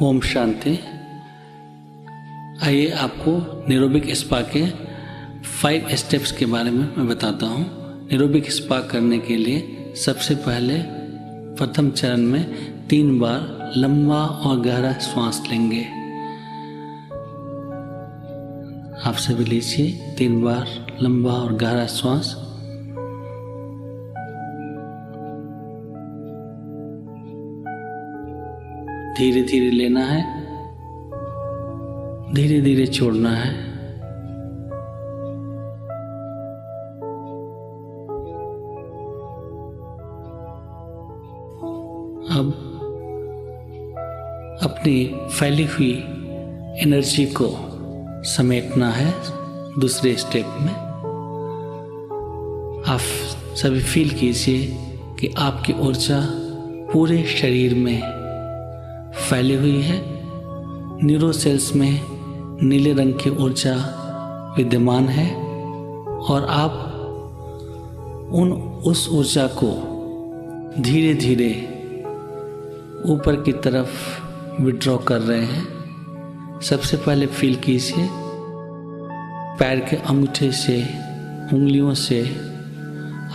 ओम शांति। आइए आपको neurobic spa के 5 स्टेप्स के बारे में मैं बताता हूँ। न्यूरोबिक स्पा करने के लिए सबसे पहले प्रथम चरण में 3 बार लंबा और गहरा श्वास लेंगे। आप सभी लीजिए 3 बार लंबा और गहरा श्वास। धीरे धीरे लेना है, धीरे धीरे छोड़ना है। अब अपनी फैली हुई एनर्जी को समेटना है दूसरे स्टेप में। आप सभी फील कीजिए कि आपकी ऊर्जा पूरे शरीर में फैली हुई है। न्यूरो सेल्स में नीले रंग की ऊर्जा विद्यमान है और आप उस ऊर्जा को धीरे धीरे ऊपर की तरफ विड्रॉ कर रहे हैं। सबसे पहले फील कीजिए पैर के अंगूठे से, उंगलियों से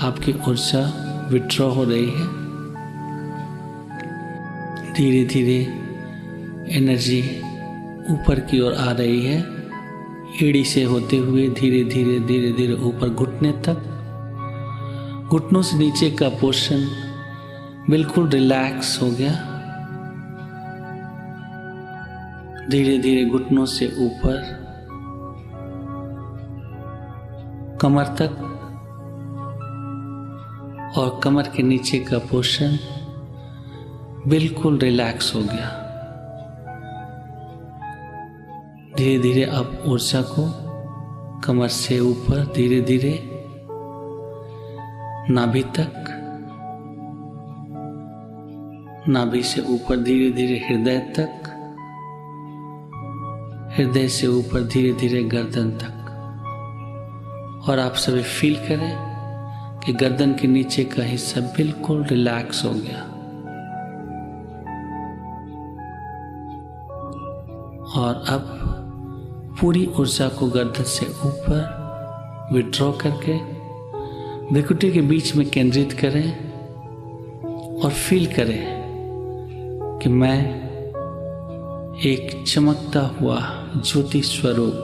आपकी ऊर्जा विड्रॉ हो रही है। धीरे धीरे एनर्जी ऊपर की ओर आ रही है, एड़ी से होते हुए धीरे धीरे धीरे धीरे ऊपर घुटने तक। घुटनों से नीचे का पोर्शन बिल्कुल रिलैक्स हो गया। धीरे धीरे घुटनों से ऊपर कमर तक और कमर के नीचे का पोर्शन बिल्कुल रिलैक्स हो गया। धीरे धीरे अब ऊर्जा को कमर से ऊपर धीरे धीरे नाभि तक, नाभि से ऊपर धीरे धीरे हृदय तक, हृदय से ऊपर धीरे धीरे गर्दन तक। और आप सभी फील करें कि गर्दन के नीचे का हिस्सा बिल्कुल रिलैक्स हो गया। और अब पूरी ऊर्जा को गर्दन से ऊपर विड्रॉ करके भृकुटी के बीच में केंद्रित करें और फील करें कि मैं एक चमकता हुआ ज्योति स्वरूप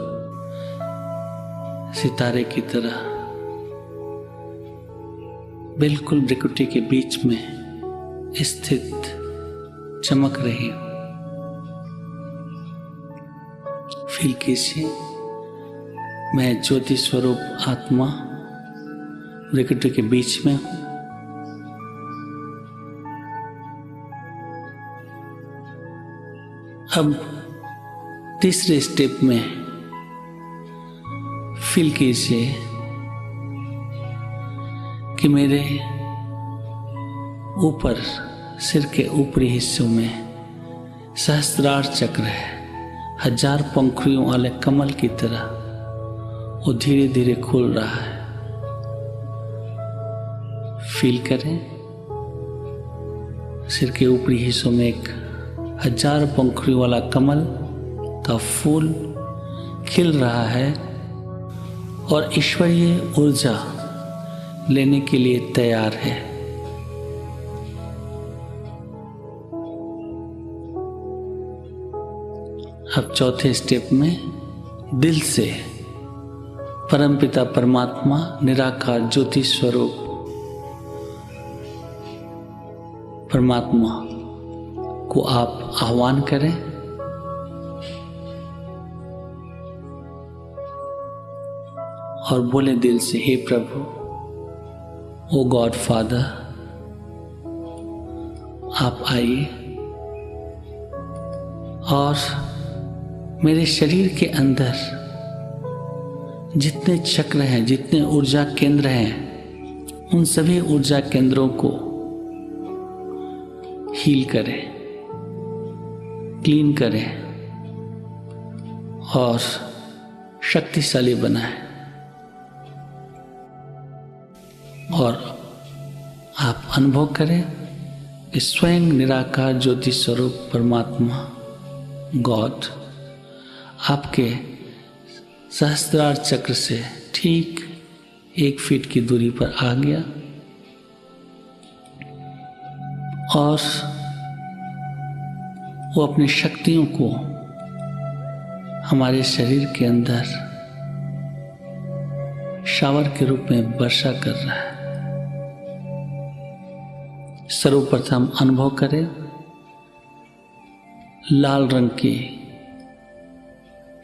सितारे की तरह बिल्कुल भृकुटी के बीच में स्थित चमक रही हूं। फील कीजिए मैं ज्योति स्वरूप आत्मा भृकुटी के बीच में हूं। अब तीसरे स्टेप में फील कीजिए कि मेरे ऊपर सिर के ऊपरी हिस्सों में सहस्त्रार चक्र है। 1000 पंखुड़ियों वाले कमल की तरह वो धीरे धीरे खुल रहा है। फील करें सिर के ऊपरी हिस्सों में एक 1000 पंखुड़ियों वाला कमल का फूल खिल रहा है और ईश्वरीय ऊर्जा लेने के लिए तैयार है। अब चौथे स्टेप में दिल से परमपिता परमात्मा निराकार ज्योति स्वरूप परमात्मा को आप आह्वान करें और बोले दिल से, हे प्रभु, ओ गॉड फादर, आप आइए और मेरे शरीर के अंदर जितने चक्र हैं, जितने ऊर्जा केंद्र हैं, उन सभी ऊर्जा केंद्रों को हील करें, क्लीन करें और शक्तिशाली बनाएं। और आप अनुभव करें कि स्वयं निराकार ज्योति स्वरूप परमात्मा गॉड आपके सहस्त्रार चक्र से ठीक 1 फीट की दूरी पर आ गया और वो अपनी शक्तियों को हमारे शरीर के अंदर शावर के रूप में वर्षा कर रहा है। सर्वप्रथम अनुभव करें लाल रंग की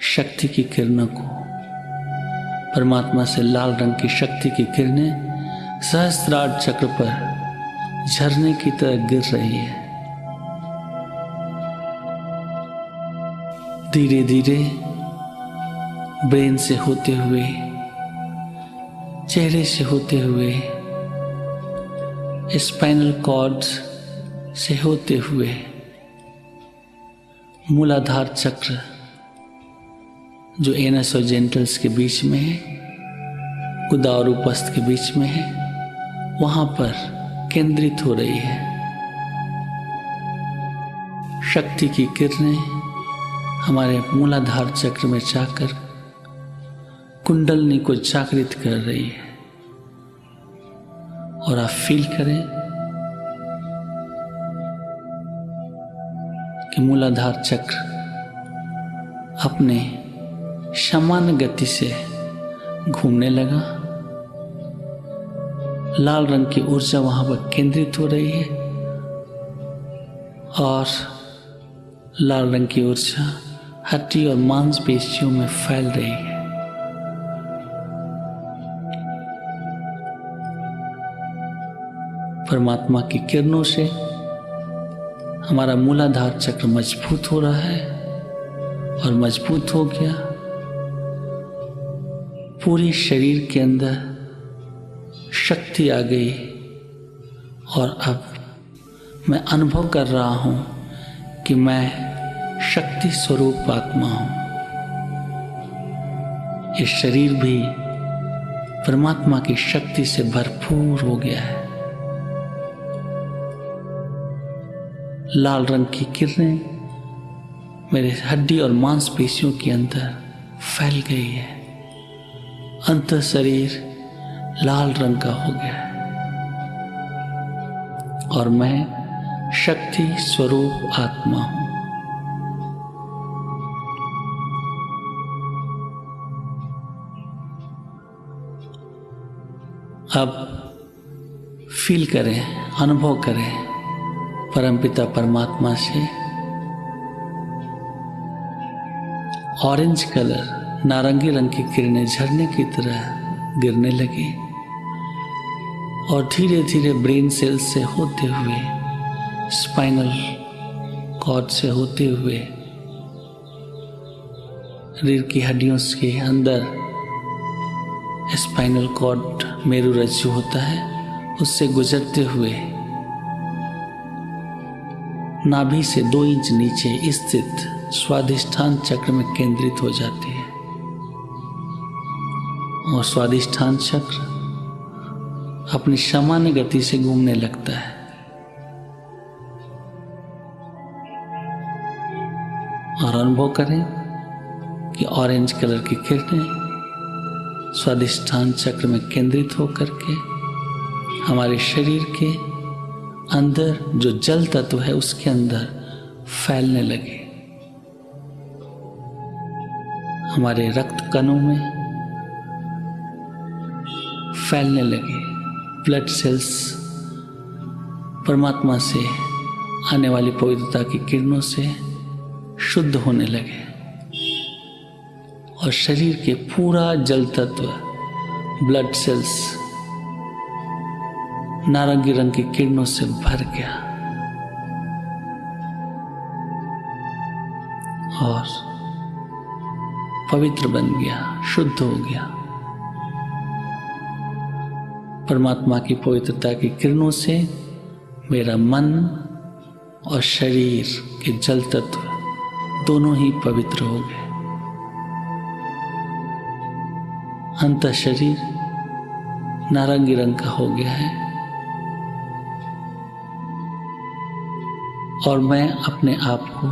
शक्ति की किरणों को। परमात्मा से लाल रंग की शक्ति की किरणें सहस्त्रार चक्र पर झरने की तरह गिर रही है। धीरे धीरे ब्रेन से होते हुए, चेहरे से होते हुए, स्पाइनल कॉर्ड से होते हुए मूलाधार चक्र जो एनस और जेंटल्स के बीच में है, गुदा और उपस्थ के बीच में है, वहां पर केंद्रित हो रही है। शक्ति की किरणें हमारे मूलाधार चक्र में जाकर कुंडलनी को जागृत कर रही है। और आप फील करें कि मूलाधार चक्र अपने सामान्य गति से घूमने लगा। लाल रंग की ऊर्जा वहां पर केंद्रित हो रही है और लाल रंग की ऊर्जा हड्डी और मांसपेशियों में फैल रही है। परमात्मा की किरणों से हमारा मूलाधार चक्र मजबूत हो रहा है और मजबूत हो गया। पूरे शरीर के अंदर शक्ति आ गई और अब मैं अनुभव कर रहा हूं कि मैं शक्ति स्वरूप आत्मा हूं। ये शरीर भी परमात्मा की शक्ति से भरपूर हो गया है। लाल रंग की किरणें मेरे हड्डी और मांसपेशियों के अंदर फैल गई है। अंत शरीर लाल रंग का हो गया है और मैं शक्ति स्वरूप आत्मा हूं। अब फील करें, अनुभव करें परमपिता परमात्मा से ऑरेंज कलर, नारंगी रंग की किरणें झरने की तरह गिरने लगी और धीरे धीरे ब्रेन सेल से होते हुए, स्पाइनल कॉर्ड से होते हुए, रीढ़ की हड्डियों के अंदर स्पाइनल कॉर्ड मेरु रज्जु होता है, उससे गुजरते हुए नाभि से 2 इंच नीचे स्थित स्वादिष्ठान चक्र में केंद्रित हो जाती है और स्वादिष्ठान चक्र अपनी सामान्य गति से घूमने लगता है। और अनुभव करें कि ऑरेंज कलर की किरणें स्वादिष्ठान चक्र में केंद्रित होकर के हमारे शरीर के अंदर जो जल तत्व है उसके अंदर फैलने लगे। हमारे रक्त कणों में फैलने लगे। ब्लड सेल्स परमात्मा से आने वाली पवित्रता की किरणों से शुद्ध होने लगे और शरीर के पूरा जल तत्व, ब्लड सेल्स नारंगी रंग की किरणों से भर गया और पवित्र बन गया, शुद्ध हो गया। परमात्मा की पवित्रता की किरणों से मेरा मन और शरीर के जल तत्व दोनों ही पवित्र हो गए। अंत शरीर नारंगी रंग का हो गया है और मैं अपने आप को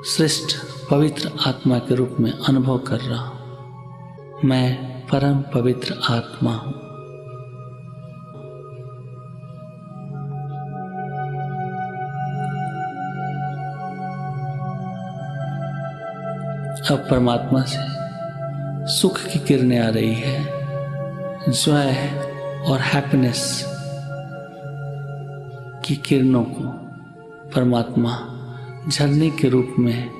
श्रेष्ठ पवित्र आत्मा के रूप में अनुभव कर रहा हूं। मैं परम पवित्र आत्मा हूं। अब परमात्मा से सुख की किरणें आ रही है। जॉय और हैप्पीनेस की किरणों को परमात्मा झरने के रूप में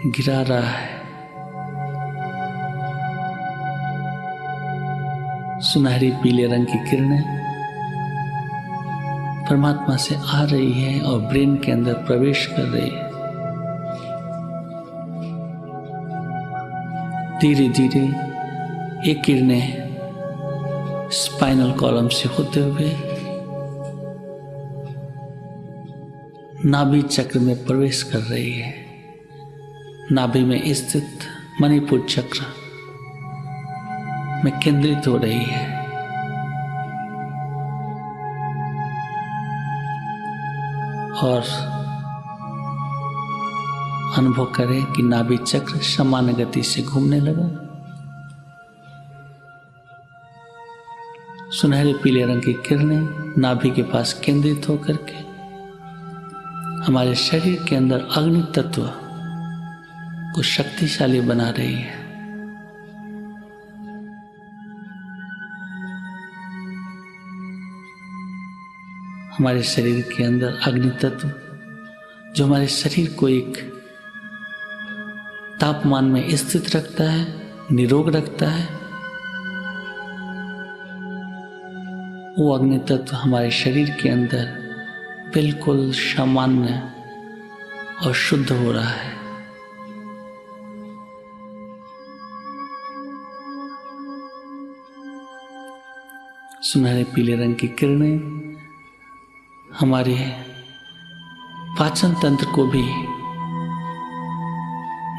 गिरा रहा है। सुनहरी पीले रंग की किरणें परमात्मा से आ रही है और ब्रेन के अंदर प्रवेश कर रही है। धीरे धीरे ये किरणें स्पाइनल कॉलम से होते हुए नाभि चक्र में प्रवेश कर रही है। नाभि में स्थित मणिपुर चक्र में केंद्रित हो रही है और अनुभव करें कि नाभि चक्र सामान्य गति से घूमने लगा। सुनहरे पीले रंग की किरणें नाभि के पास केंद्रित होकर के हमारे शरीर के अंदर अग्नि तत्व को शक्तिशाली बना रही है। हमारे शरीर के अंदर अग्नि तत्व जो हमारे शरीर को एक तापमान में स्थित रखता है, निरोग रखता है, वो अग्नि तत्व हमारे शरीर के अंदर बिल्कुल सामान्य और शुद्ध हो रहा है। सुनहरे पीले रंग की किरणें हमारे पाचन तंत्र को भी,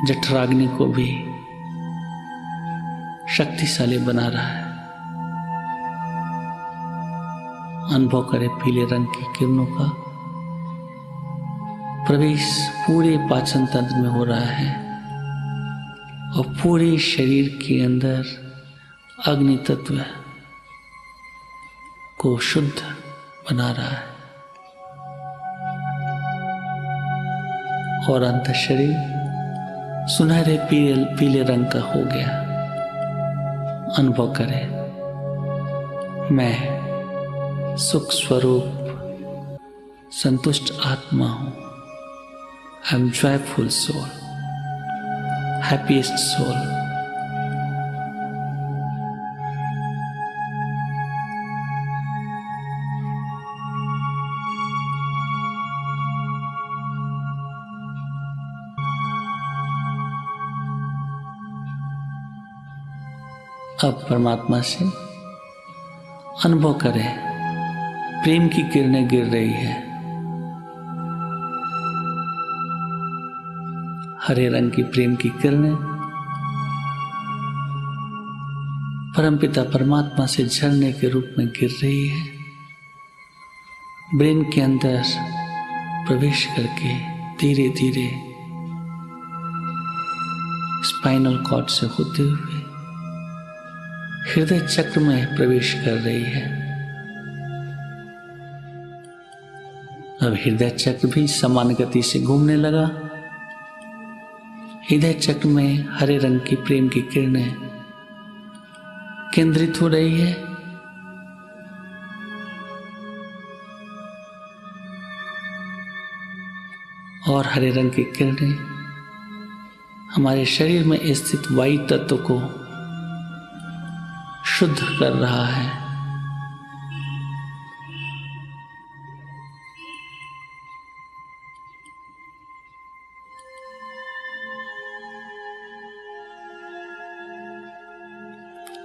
जठराग्नि को भी शक्तिशाली बना रहा है। अनुभव करें पीले रंग की किरणों का प्रवेश पूरे पाचन तंत्र में हो रहा है और पूरे शरीर के अंदर अग्नि तत्व को शुद्ध बना रहा है और अंत शरीर सुनहरे पीले रंग का हो गया। अनुभव करें मैं सुख स्वरूप संतुष्ट आत्मा हूं। I am joyful soul, happiest soul. अब परमात्मा से अनुभव करें प्रेम की किरणें गिर रही है। हरे रंग की प्रेम की किरणें परमपिता परमात्मा से झरने के रूप में गिर रही है। ब्रेन के अंदर प्रवेश करके धीरे धीरे स्पाइनल कॉर्ड से होते हुए हृदय चक्र में प्रवेश कर रही है। अब हृदय चक्र भी समान गति से घूमने लगा। हृदय चक्र में हरे रंग की प्रेम की किरणें केंद्रित हो रही है और हरे रंग की किरणें हमारे शरीर में स्थित वायु तत्व को शुद्ध कर रहा है।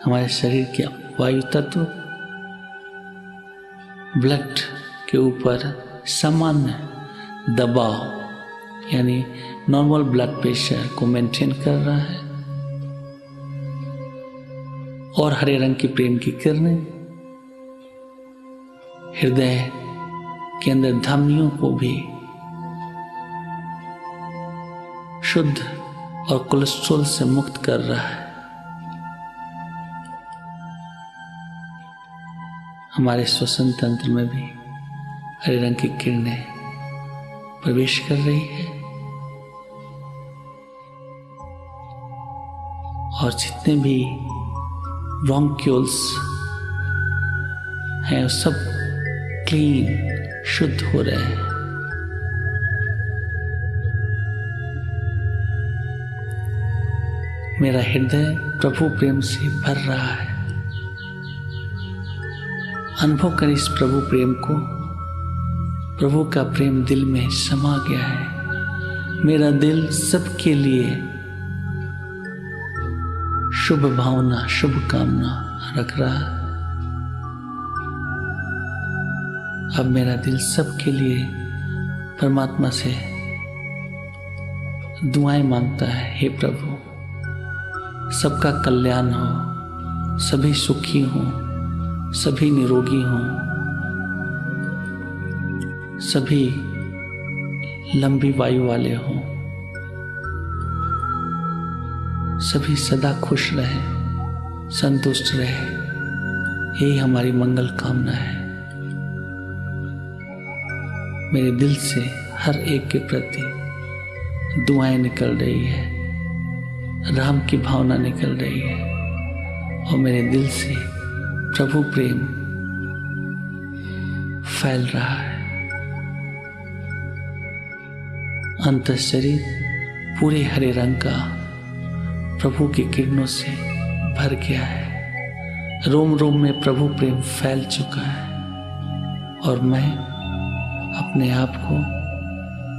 हमारे शरीर के वायु तत्व ब्लड के ऊपर सामान्य दबाव यानी नॉर्मल ब्लड प्रेशर को मेंटेन कर रहा है और हरे रंग की प्रेम की किरणें हृदय के अंदर धमनियों को भी शुद्ध और कोलेस्ट्रॉल से मुक्त कर रहा है। हमारे श्वसन तंत्र में भी हरे रंग की किरणें प्रवेश कर रही है और जितने भी ब्रोंक्यूल्स हैं वो सब क्लीन शुद्ध हो रहे हैं। मेरा हृदय प्रभु प्रेम से भर रहा है। अनुभव करें इस प्रभु प्रेम को। प्रभु का प्रेम दिल में समा गया है। मेरा दिल सबके लिए शुभ भावना, शुभ कामना रख रहा है। अब मेरा दिल सबके लिए परमात्मा से दुआएं मांगता है। हे प्रभु, सबका कल्याण हो, सभी सुखी हों, सभी निरोगी हों, सभी लंबी वायु वाले हों, सभी सदा खुश रहे, संतुष्ट रहे। यही हमारी मंगल कामना है। मेरे दिल से हर एक के प्रति दुआएं निकल रही है, राम की भावना निकल रही है और मेरे दिल से प्रभु प्रेम फैल रहा है। अंतर शरीर पूरे हरे रंग का प्रभु की किरणों से भर गया है। रोम रोम में प्रभु प्रेम फैल चुका है और मैं अपने आप को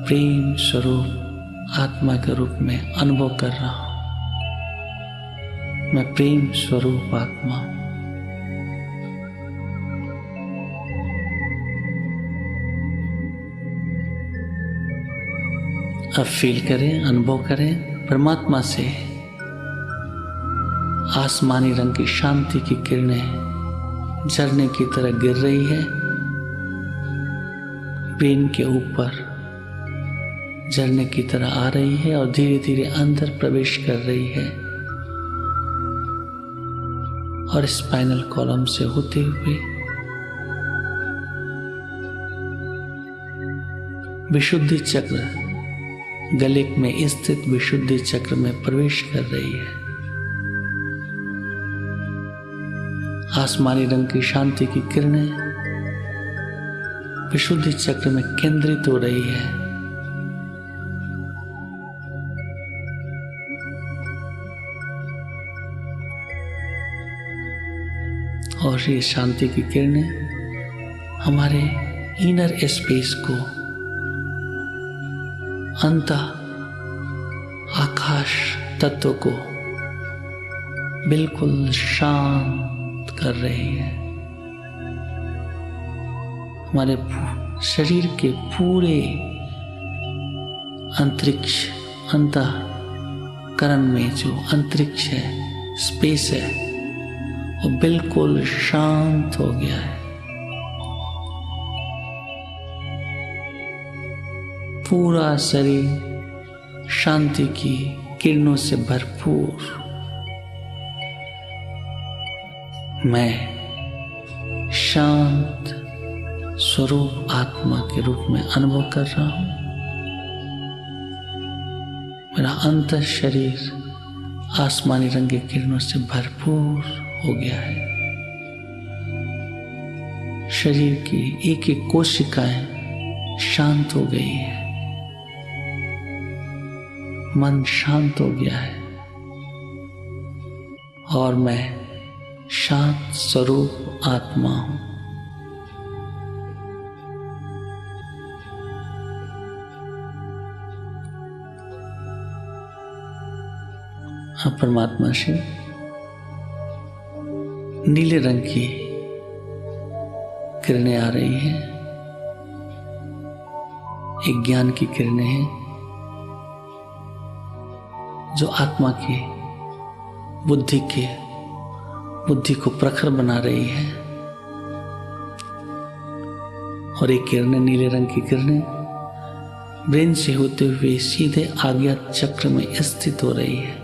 प्रेम स्वरूप आत्मा के रूप में अनुभव कर रहा हूं। मैं प्रेम स्वरूप आत्मा हूं। अब फील करें, अनुभव करें परमात्मा से आसमानी रंग की शांति की किरणें झरने की तरह गिर रही है। ब्रेन के ऊपर झरने की तरह आ रही है और धीरे धीरे अंदर प्रवेश कर रही है और स्पाइनल कॉलम से होते हुए विशुद्धि चक्र, गले में स्थित विशुद्धि चक्र में प्रवेश कर रही है। आसमानी रंग की शांति की किरणें विशुद्धि चक्र में केंद्रित हो रही है। और ये शांति की किरणें हमारे इनर स्पेस को, अंत आकाश तत्व को बिल्कुल शांत कर रही है। हमारे शरीर के पूरे अंतरिक्ष, अंतःकरण में जो अंतरिक्ष है, स्पेस है, वो बिल्कुल शांत हो गया है। पूरा शरीर शांति की किरणों से भरपूर। मैं शांत स्वरूप आत्मा के रूप में अनुभव कर रहा हूं। मेरा अंत शरीर आसमानी रंग की किरणों से भरपूर हो गया है। शरीर की एक एक कोशिकाएं शांत हो गई है। मन शांत हो गया है और मैं शांत स्वरूप आत्मा हूं। अब परमात्मा से नीले रंग की किरणें आ रही हैं। एक ज्ञान की किरणें हैं जो आत्मा की बुद्धि को प्रखर बना रही है। और एक किरणें, नीले रंग की किरणें ब्रेन से होते हुए सीधे आज्ञा चक्र में स्थित हो रही है।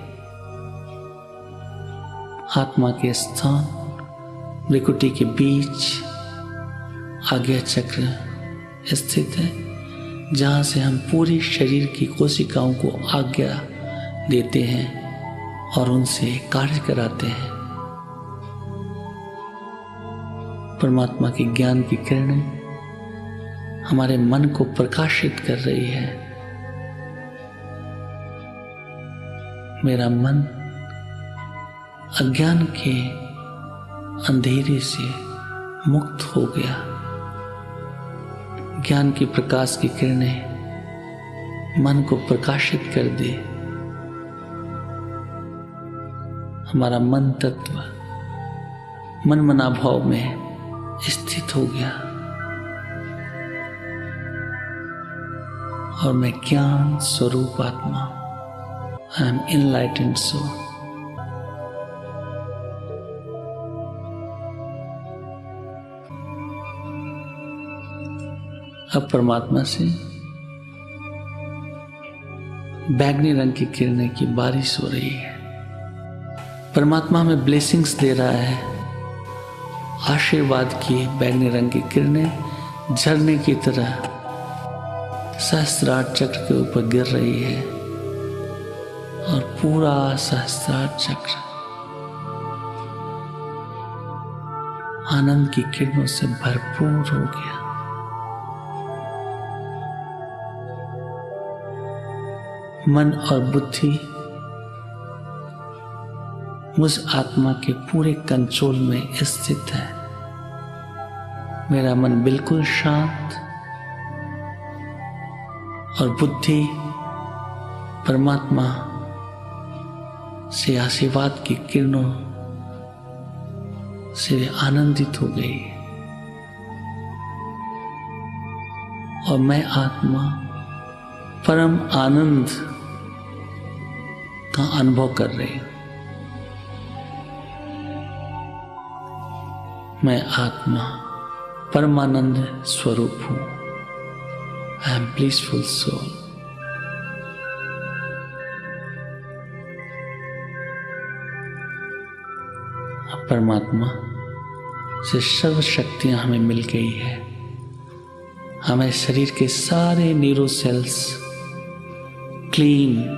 आत्मा के स्थान भ्रिकुटी के बीच आज्ञा चक्र स्थित है, जहाँ से हम पूरी शरीर की कोशिकाओं को आज्ञा देते हैं और उनसे कार्य कराते हैं। परमात्मा के ज्ञान की किरणें हमारे मन को प्रकाशित कर रही है। मेरा मन अज्ञान के अंधेरे से मुक्त हो गया। ज्ञान की प्रकाश की किरणें मन को प्रकाशित कर दे। हमारा मन तत्व मन मनाभाव में स्थित हो गया और मैं ज्ञान स्वरूप आत्मा, आई एम इनलाइटेंड सोल। अब परमात्मा से बैगनी रंग की किरणें की बारिश हो रही है। परमात्मा हमें ब्लेसिंग्स दे रहा है। आशीर्वाद की बैगनी रंग की किरणें झरने की तरह सहस्त्रार चक्र के ऊपर गिर रही है और पूरा सहस्त्रार चक्र आनंद की किरणों से भरपूर हो गया। मन और बुद्धि मुझ आत्मा के पूरे कंट्रोल में स्थित है। मेरा मन बिल्कुल शांत और बुद्धि परमात्मा से आशीर्वाद की किरणों से आनंदित हो गई और मैं आत्मा परम आनंद का अनुभव कर रही हूं। मैं आत्मा परमानंद स्वरूप हूं। I am blissful soul. अब परमात्मा से सर्व शक्तियां हमें मिल गई है। हमें शरीर के सारे न्यूरो सेल्स क्लीन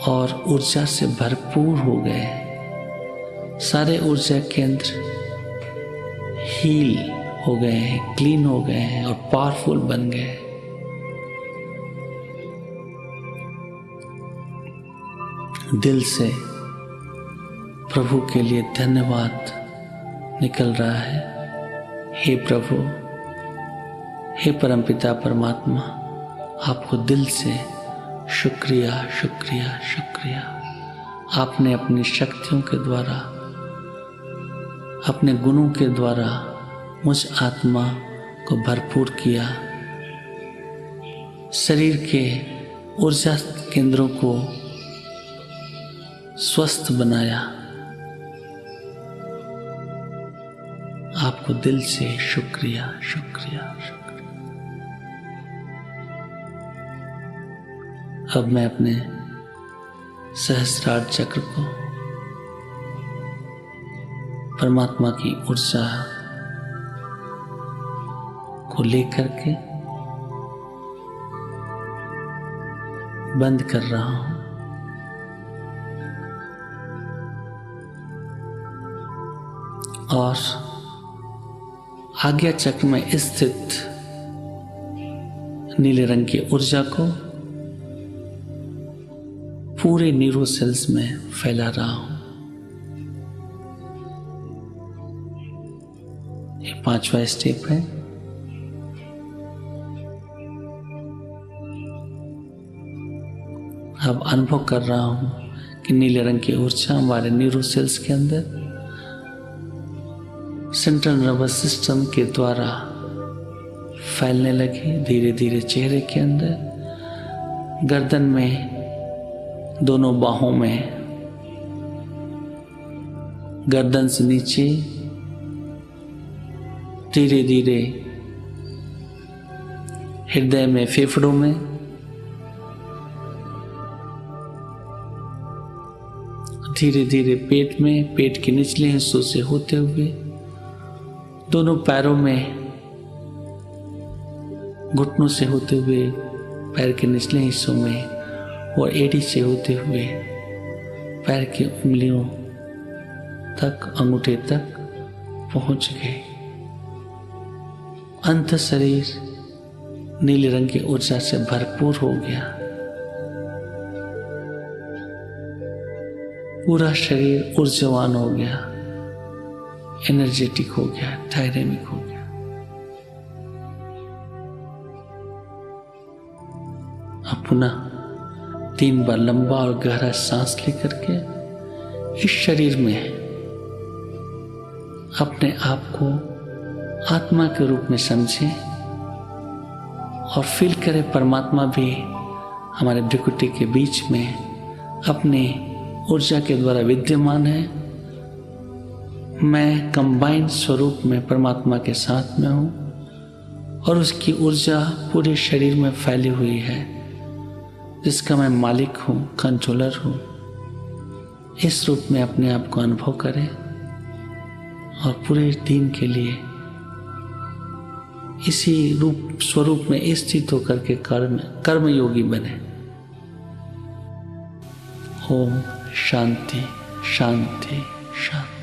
और ऊर्जा से भरपूर हो गए। सारे ऊर्जा केंद्र हील हो गए हैं, क्लीन हो गए हैं और पावरफुल बन गए। दिल से प्रभु के लिए धन्यवाद निकल रहा है। हे प्रभु, हे परमपिता परमात्मा, आपको दिल से शुक्रिया शुक्रिया शुक्रिया। आपने अपनी शक्तियों के द्वारा, अपने गुणों के द्वारा मुझ आत्मा को भरपूर किया। शरीर के ऊर्जा केंद्रों को स्वस्थ बनाया। आपको दिल से शुक्रिया शुक्रिया शुक्रिया। अब मैं अपने सहस्त्रार चक्र को परमात्मा की ऊर्जा को लेकर के बंद कर रहा हूं और आज्ञा चक्र में स्थित नीले रंग की ऊर्जा को पूरे न्यूरो सेल्स में फैला रहा हूं। ये 5वां स्टेप है। अब अनुभव कर रहा हूं कि नीले रंग की ऊर्जा हमारे न्यूरो सेल्स के अंदर सेंट्रल नर्वस सिस्टम के द्वारा फैलने लगी। धीरे धीरे चेहरे के अंदर, गर्दन में, दोनों बाहों में, गर्दन से नीचे धीरे धीरे हृदय में, फेफड़ों में, धीरे धीरे पेट में, पेट के निचले हिस्सों से होते हुए दोनों पैरों में, घुटनों से होते हुए पैर के निचले हिस्सों में और एड़ी से होते हुए पैर की उंगलियों तक, अंगूठे तक पहुंच गए। अंत शरीर नीले रंग की ऊर्जा से भरपूर हो गया। पूरा शरीर ऊर्जावान हो गया, एनर्जेटिक हो गया, डायनेमिक हो गया। अब पुनः 3 बार लंबा और गहरा सांस लेकर के इस शरीर में अपने आप को आत्मा के रूप में समझें और फील करें परमात्मा भी हमारे भृकुटी के बीच में अपनी ऊर्जा के द्वारा विद्यमान है। मैं कंबाइंड स्वरूप में परमात्मा के साथ में हूँ और उसकी ऊर्जा पूरे शरीर में फैली हुई है, जिसका मैं मालिक हूँ, कंट्रोलर हूँ। इस रूप में अपने आप को अनुभव करें और पूरे दिन के लिए इसी रूप स्वरूप में स्थित होकर के कर्मयोगी बने। ओम शांति शांति शांति।